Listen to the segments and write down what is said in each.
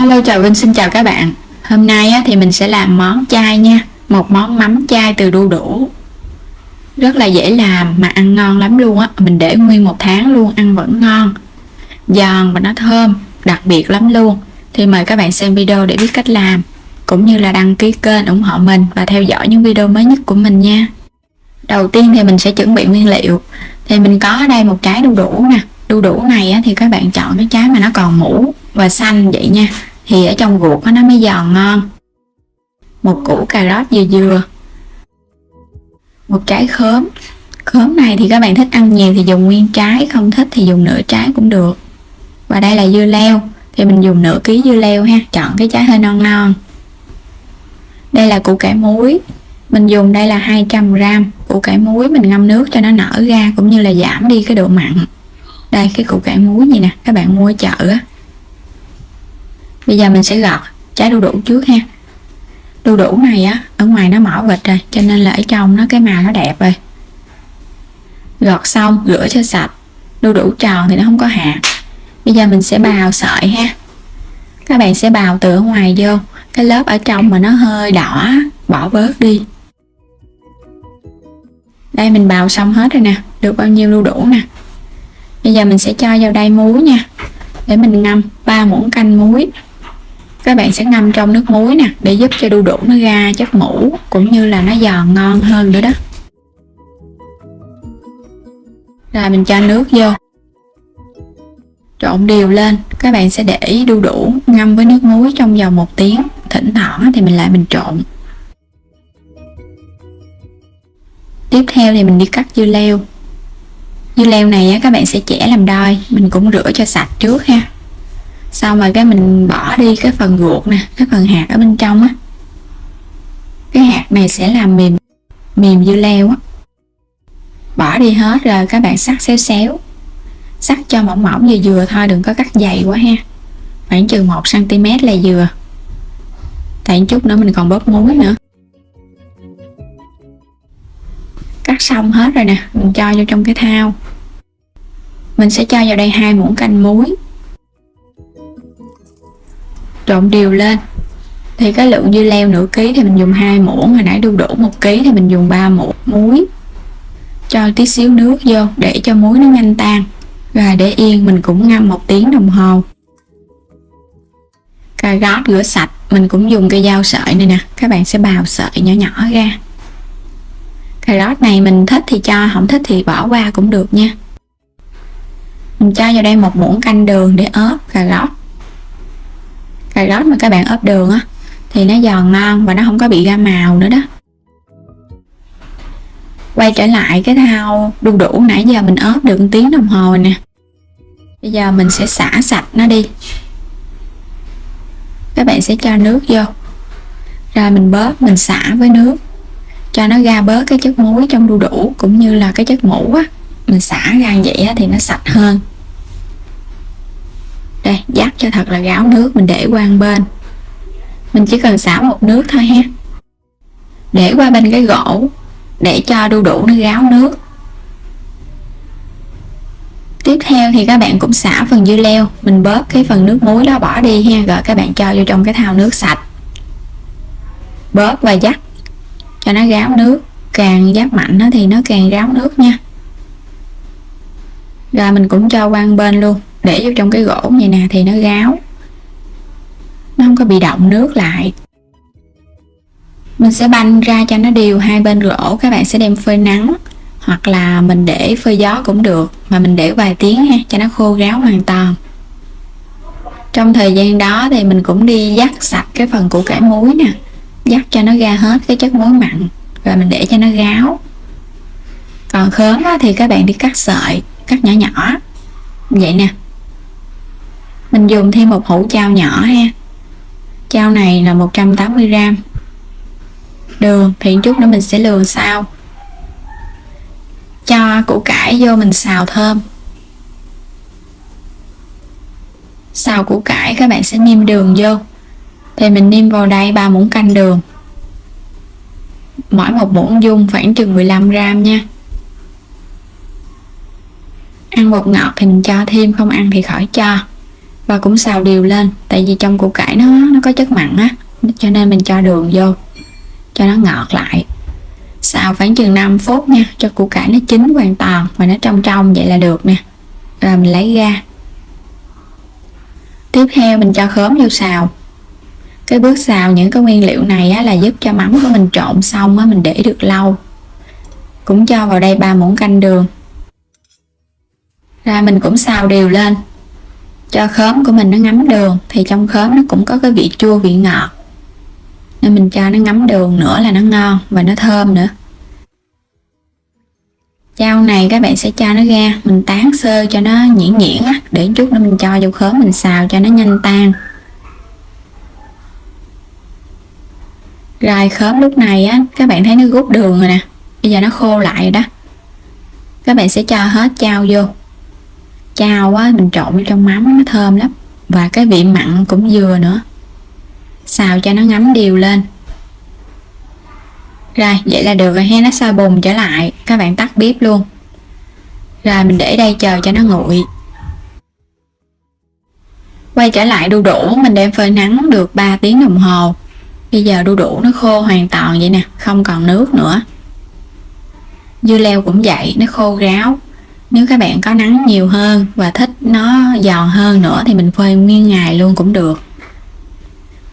Hello, chào Vinh, xin chào các bạn. Hôm nay thì mình sẽ làm món chay nha. Một món mắm chay từ đu đủ. Rất là dễ làm mà ăn ngon lắm luôn á. Mình để nguyên một tháng luôn, ăn vẫn ngon, giòn và nó thơm, đặc biệt lắm luôn. Thì mời các bạn xem video để biết cách làm, cũng như là đăng ký kênh ủng hộ mình và theo dõi những video mới nhất của mình nha. Đầu tiên thì mình sẽ chuẩn bị nguyên liệu. Thì mình có ở đây một trái đu đủ nè. Đu đủ này thì các bạn chọn cái trái mà nó còn mũ và xanh vậy nha, thì ở trong ruột nó mới giòn ngon. Một củ cà rốt dừa dừa, một trái khóm. Khóm này thì các bạn thích ăn nhiều thì dùng nguyên trái, không thích thì dùng nửa trái cũng được. Và đây là dưa leo, thì mình dùng nửa ký dưa leo ha, chọn cái trái hơi non non. Đây là củ cải muối, mình dùng đây là 200g. Củ cải muối mình ngâm nước cho nó nở ra, cũng như là giảm đi cái độ mặn. Đây, cái củ cải muối gì nè, các bạn mua ở chợ á. Bây giờ mình sẽ gọt trái đu đủ trước ha. Đu đủ này á, ở ngoài nó mỏ vịt rồi, cho nên là ở trong nó cái màu nó đẹp rồi. Gọt xong, rửa cho sạch. Đu đủ tròn thì nó không có hạt. Bây giờ mình sẽ bào sợi ha. Các bạn sẽ bào từ ở ngoài vô, cái lớp ở trong mà nó hơi đỏ, bỏ bớt đi. Đây mình bào xong hết rồi nè, được bao nhiêu đu đủ nè. Bây giờ mình sẽ cho vào đây muối nha, để mình ngâm 3 muỗng canh muối. Các bạn sẽ ngâm trong nước muối nè, để giúp cho đu đủ nó ra chất mũ, cũng như là nó giòn ngon hơn nữa đó. Rồi mình cho nước vô, trộn đều lên. Các bạn sẽ để đu đủ ngâm với nước muối trong vòng 1 tiếng. Thỉnh thoảng thì mình trộn. Tiếp theo thì mình đi cắt dưa leo. Dưa leo này các bạn sẽ chẻ làm đôi, mình cũng rửa cho sạch trước ha. Xong rồi cái mình bỏ đi cái phần ruột nè, cái phần hạt ở bên trong á. Cái hạt này sẽ làm mềm dưa leo á. Bỏ đi hết rồi các bạn xắt xéo xéo. Xắt cho mỏng mỏng vừa vừa thôi, đừng có cắt dày quá ha. Khoảng chừng 1 cm là vừa. Tại chút nữa mình còn bóp muối nữa. Cắt xong hết rồi nè, mình cho vô trong cái thau. Mình sẽ cho vào đây 2 muỗng canh muối. Trộn đều lên. Thì cái lượng dưa leo nửa ký thì mình dùng 2 muỗng, hồi nãy đu đủ 1 ký thì mình dùng 3 muỗng muối. Cho tí xíu nước vô để cho muối nó nhanh tan. Rồi để yên, mình cũng ngâm 1 tiếng đồng hồ. Cà rốt rửa sạch, mình cũng dùng cây dao sợi này nè, các bạn sẽ bào sợi nhỏ nhỏ ra. Cà rốt này mình thích thì cho, không thích thì bỏ qua cũng được nha. Mình cho vào đây 1 muỗng canh đường để ướp cà rốt. Cà rốt mà các bạn ướp đường á thì nó giòn ngon và nó không có bị ra màu nữa đó. Quay trở lại cái thau đu đủ nãy giờ mình ướp được 1 tiếng đồng hồ nè. Bây giờ mình sẽ xả sạch nó đi. Các bạn sẽ cho nước vô, rồi mình bóp, mình xả với nước cho nó ra bớt cái chất muối trong đu đủ, cũng như là cái chất mũ á. Mình xả ra vậy thì nó sạch hơn. Đây, vắt cho thật là ráo nước, mình để qua một bên. Mình chỉ cần xả một nước thôi ha. Để qua bên cái gỗ để cho đu đủ nó ráo nước. Tiếp theo thì các bạn cũng xả phần dưa leo, mình bớt cái phần nước muối đó bỏ đi ha, rồi các bạn cho vô trong cái thau nước sạch. Bớt và vắt cho nó ráo nước, càng vắt mạnh thì nó càng ráo nước nha. Rồi mình cũng cho qua bên luôn, để vô trong cái gỗ như nè thì nó ráo, nó không có bị động nước lại. Mình sẽ banh ra cho nó đều hai bên gỗ. Các bạn sẽ đem phơi nắng, hoặc là mình để phơi gió cũng được, mà mình để vài tiếng ha, cho nó khô ráo hoàn toàn. Trong thời gian đó thì mình cũng đi vắt sạch cái phần củ cải muối nè, vắt cho nó ra hết cái chất muối mặn, rồi mình để cho nó ráo. Còn khóm thì các bạn đi cắt sợi, cắt nhỏ nhỏ vậy nè. Mình dùng thêm một hũ chao nhỏ ha. Chao này là 180g. Đường thì chút nữa mình sẽ lường sau. Cho củ cải vô mình xào thơm. Xào củ cải các bạn sẽ nêm đường vô. Thì mình nêm vào đây 3 muỗng canh đường. Mỗi một muỗng dung khoảng chừng 15g nha. Ăn bột ngọt thì mình cho thêm, không ăn thì khỏi cho. Và cũng xào đều lên, tại vì trong củ cải nó có chất mặn á, cho nên mình cho đường vô cho nó ngọt lại. Xào khoảng chừng 5 phút nha, cho củ cải nó chín hoàn toàn và nó trong trong vậy là được nè. Rồi mình lấy ra. Tiếp theo mình cho khóm vô xào. Cái bước xào những cái nguyên liệu này á, là giúp cho mắm của mình trộn xong á, mình để được lâu. Cũng cho vào đây 3 muỗng canh đường. Rồi mình cũng xào đều lên, cho khóm của mình nó ngấm đường, thì trong khóm nó cũng có cái vị chua vị ngọt, nên mình cho nó ngấm đường nữa là nó ngon và nó thơm nữa. Chao này các bạn sẽ cho nó ra, mình tán sơ cho nó nhuyễn nhuyễn á, để chút nữa mình cho vô khóm mình xào cho nó nhanh tan. Rồi khóm lúc này á, các bạn thấy nó rút đường rồi nè, bây giờ nó khô lại rồi đó. Các bạn sẽ cho hết chao vô. Chao á, mình trộn vô trong mắm nó thơm lắm, và cái vị mặn cũng vừa nữa. Xào cho nó ngấm đều lên. Rồi vậy là được rồi ha, nó sôi bùng trở lại, các bạn tắt bếp luôn. Rồi mình để đây chờ cho nó nguội. Quay trở lại đu đủ, mình đem phơi nắng được 3 tiếng đồng hồ. Bây giờ đu đủ nó khô hoàn toàn vậy nè, không còn nước nữa. Dưa leo cũng vậy, nó khô ráo. Nếu các bạn có nắng nhiều hơn và thích nó giòn hơn nữa thì mình phơi nguyên ngày luôn cũng được.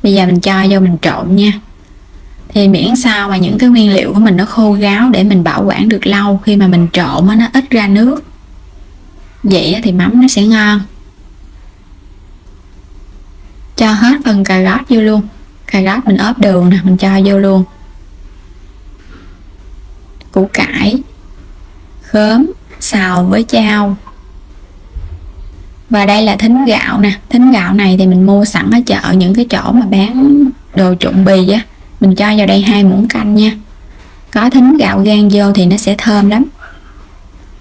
Bây giờ mình cho vô mình trộn nha. Thì miễn sao mà những cái nguyên liệu của mình nó khô ráo để mình bảo quản được lâu, khi mà mình trộn nó ít ra nước. Vậy thì mắm nó sẽ ngon. Cho hết phần cà rốt vô luôn. Cà rốt mình ốp đường nè, mình cho vô luôn. Củ cải, khóm, xào với chao. Và đây là thính gạo nè. Thính gạo này thì mình mua sẵn ở chợ, những cái chỗ mà bán đồ trụng bì á. Mình cho vào đây 2 muỗng canh nha. Có thính gạo rang vô thì nó sẽ thơm lắm.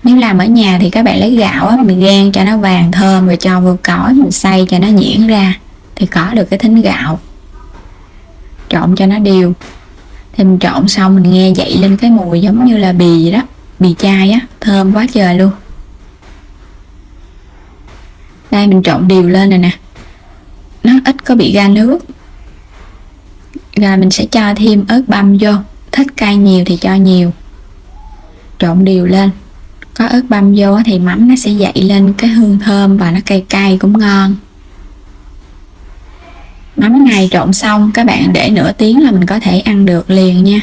Nếu làm ở nhà thì các bạn lấy gạo á, mình rang cho nó vàng thơm, rồi cho vô cõi mình xay cho nó nhuyễn ra, thì có được cái thính gạo. Trộn cho nó đều. Thì mình trộn xong mình nghe dậy lên cái mùi giống như là bì vậy đó, bì chai á, thơm quá trời luôn. Đây mình trộn đều lên rồi nè, nó ít có bị ra nước. Rồi mình sẽ cho thêm ớt băm vô, thích cay nhiều thì cho nhiều. Trộn đều lên. Có ớt băm vô thì mắm nó sẽ dậy lên cái hương thơm và nó cay cay cũng ngon. Mắm này trộn xong các bạn để nửa tiếng là mình có thể ăn được liền nha.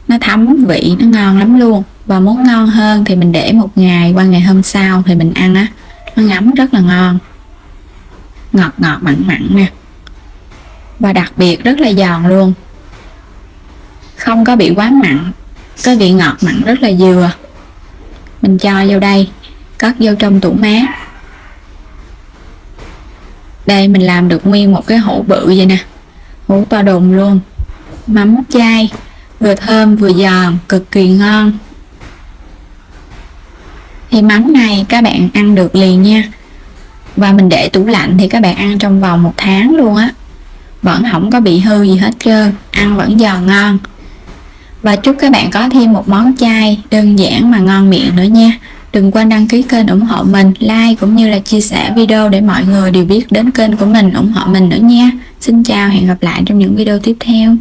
Nó thấm vị, nó ngon lắm luôn. Và muốn ngon hơn thì mình để 1 ngày, qua ngày hôm sau thì mình ăn á, nó ngấm rất là ngon. Ngọt ngọt mặn mặn nè. Và đặc biệt rất là giòn luôn. Không có bị quá mặn. Cái vị ngọt mặn rất là vừa. Mình cho vô đây, cất vô trong tủ mát. Đây mình làm được nguyên một cái hũ bự vậy nè, hũ to đùng luôn. Mắm chay, vừa thơm vừa giòn, cực kỳ ngon. Thì mắm này các bạn ăn được liền nha. Và mình để tủ lạnh thì các bạn ăn trong vòng 1 tháng luôn á, vẫn không có bị hư gì hết trơn, ăn vẫn giòn ngon. Và chúc các bạn có thêm một món chay đơn giản mà ngon miệng nữa nha. Đừng quên đăng ký kênh ủng hộ mình, like cũng như là chia sẻ video để mọi người đều biết đến kênh của mình, ủng hộ mình nữa nha. Xin chào, hẹn gặp lại trong những video tiếp theo.